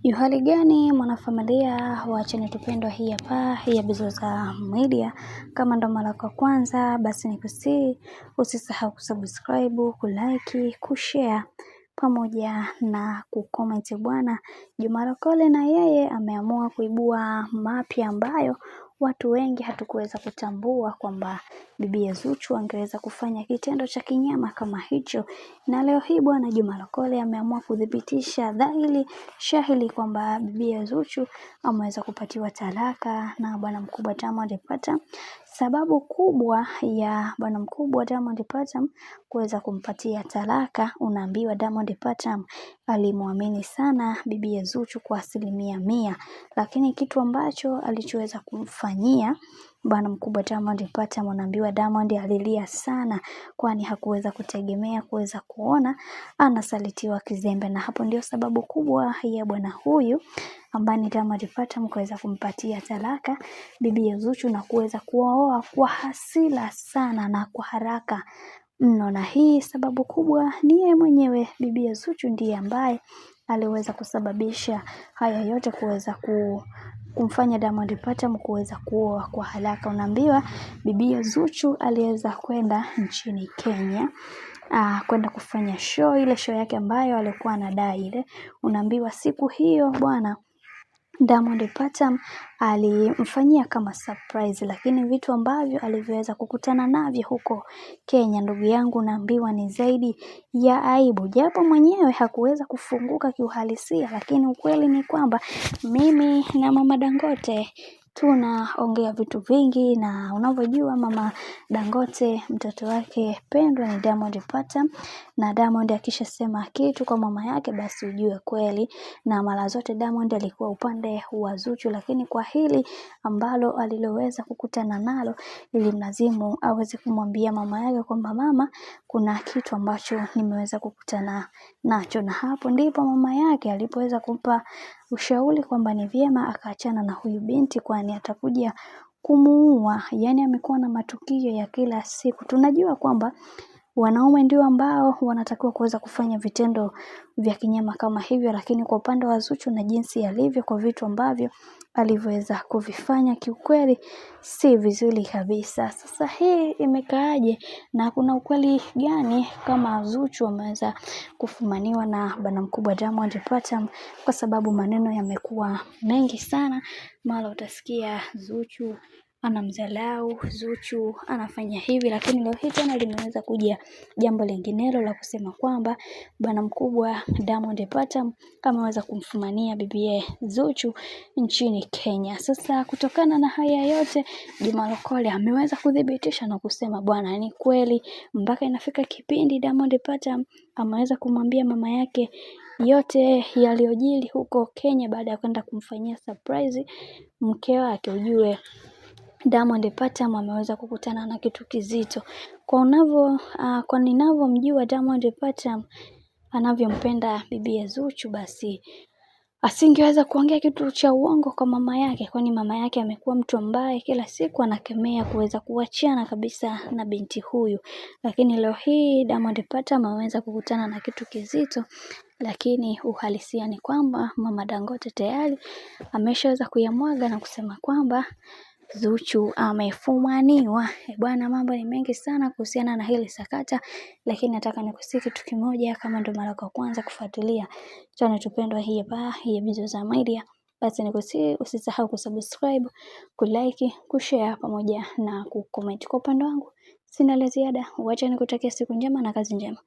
Yuhali gani mwanafamilia wa channel tupendwa hii hapa ya Bizoza Media. Kama ndo mara kwa kwanza basi nikusii usisahau kusubscribe, kulike, kushare pamoja na kucomment bwana. Juma Lokole na yeye ameamua kuibua mapya ambayo watu wengi hatukuweza kutambua kwamba bibi Zuchu angeweza kufanya kitendo cha kinyama kama hicho. Na leo hii bwana Juma Lokole ameamua kudhibitisha dhahiri shahiri kwamba bibi Zuchu ameweza kupatiwa talaka na bwana mkubwa Diamond Platnumz. Sababu kubwa ya bwana mkubwa Diamond Platnumz kuweza kumpatia talaka, unaambiwa Diamond Platnumz alimuamini sana bibi Zuchu kwa 100%, lakini kitu ambacho alichoweza kumfanyia bwana mkubwa Diamond Platnumz, unaambiwa Diamond alilia sana kwani hakuweza kutegemea kuweza kuona anasalitiwa kizembe, na hapo ndio sababu kubwa ya bwana huyu ambaye ni Diamond Platnumz kuweza kumpatia talaka bibi Zuchu na kuweza kuoa kwa hasira sana na kwa haraka mno. Na hii sababu kubwa ni yeye mwenyewe bibi Zuchu ndiye ambaye aliweza kusababisha haya yote kuweza kumfanya Diamond Platnumz kuweza kuoa kwa haraka. Unaambiwa bibi Zuchu aliweza kwenda nchini Kenya kwenda kufanya show, ile show yake ambayo alikuwa anadai ile. Unaambiwa siku hiyo bwana Diamond Platnumz alimfanyia kama surprise, lakini vitu ambavyo alivyoweza kukutana navyo huko Kenya, ndugu yangu, naambiwa ni zaidi ya aibu. Japo mwenyewe hakuweza kufunguka kiuhalisia, lakini ukweli ni kwamba mimi na mama Dangote tunaongea vitu vingi, na unavyojua mama Dangote mtoto wake pendwa ni Diamond Platnumz, na Diamond akishasema kitu kwa mama yake basi ujue kweli. Na mara zote Diamond alikuwa upande wa Zuchu, lakini kwa hili ambalo aliloweza kukutana nalo ilimlazimu aweze kumwambia mama yake kwamba mama, kuna kitu ambacho nimeweza kukutana nacho. Na hapo ndipo mama yake alipoweza kumpa ushauri kwamba ni vyema akaachana na huyu binti kwani atakuja kumuua. Yani amekuwa na matukio ya kila siku. Tunajua kwamba wanaume ndio ambao wanatakiwa kuweza kufanya vitendo vya kinyama kama hivyo, lakini kwa upande wa Zuchu na jinsi alivyo, kwa vitu ambavyo alivyoweza kuvifanya, kiukweli si vizuri kabisa. Sasa hii imekaaje na kuna ukweli gani kama Zuchu ameweza kufumaniwa na bwana mkubwa Diamond Platnumz? Kwa sababu maneno yamekuwa mengi sana. Mara utasikia Zuchu anamdharau, Zuchu anafanya hivi, lakini leo hii tena limeweza kuja jambo linginelo la kusema kwamba bwana mkubwa Diamond Platnumz ameweza kumfumania bibi Zuchu nchini Kenya. Sasa kutokana na haya yote, Juma Lokole ameweza kudhibitisha na kusema bwana ni kweli, mpaka inafika kipindi Diamond Platnumz ameweza kumwambia mama yake yote yaliyojiri huko Kenya baada ya kwenda kumfanyia surprise mke wake. Ujue Diamond Platnumz ameweza kukutana na kitu kizito. Kwa ninavyomjua Diamond Platnumz anavyompenda bibi Zuchu, basi asingeweza kuongea kitu cha uongo kwa mama yake, kwani mama yake amekuwa mtu ambaye kila siku anakemea kuweza kuachana kabisa na binti huyu. Lakini leo hii Diamond Platnumz ameweza kukutana na kitu kizito, lakini uhalisia ni kwamba mama Dangote tayari ameshaweza kuyamwaga na kusema kwamba Zuchu amefumaniwa. Bwana, mambo ni mengi sana kuhusiana na hili sakata, lakini nataka nikusii kitu kimoja. Kama ndo mara kwa kwanza kufuatilia channel tupendwa hii hapa ya Bizoza Media, basi nikusii usisahau kusubscribe, kulike, kushare pamoja na kucomment. Kwa upande wangu sina la ziada, wacha nikutakia siku njema na kazi njema.